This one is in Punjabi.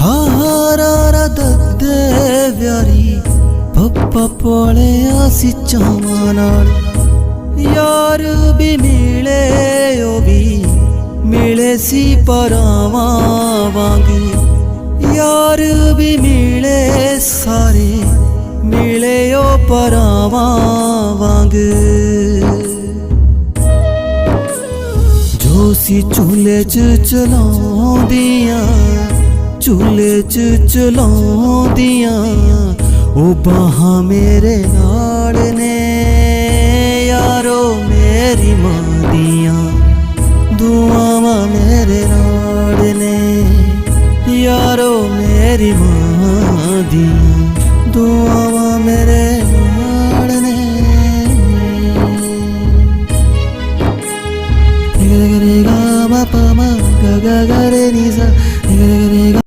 ਹਾਰਾ ਦੱਦੇ ਵਿਆਰੀ ਪੱਪਾ ਪੋਲਿਆ ਸੀ ਚਾਵਾਂ ਨਾਲ ਯਾਰ ਵੀ ਮਿਲੇ ਉਹ ਵੀ ਮਿਲੇ ਸੀ ਪਰਾਵਾਂ ਵਾਂਗ ਯਾਰ ਵੀ ਮਿਲੇ ਸਾਰੇ ਮਿਲੇ ਉਹ ਪਰਾਵਾਂ ਵਾਂਗ ਜੋ ਸੀ ਚੂਲੇ 'ਚ ਚਲਾਉਂਦੀਆਂ ਚੂਲੇ 'ਚ ਚਲਾਉਂਦੀਆਂ ਉਹ ਬਾਹਾਂ ਮੇਰੇ ਨਾਲ ਨੇ ਯਾਰੋ ਮੇਰੀ ਮਾਂ ਦੀਆਂ ਦੁਆਵਾਂ ਮੇਰੇ ਨਾਲ ਨੇ ਯਾਰੋ ਮੇਰੀ ਮਾਂ ਦੀਆਂ ਦੁਆਵਾਂ ਮੇਰੇ ਨਾਲ ਨੇ ਗਾ ਗਾ ਗਾ ਗਾ ਗਾ ਰੇ ਨੀ ਸਾ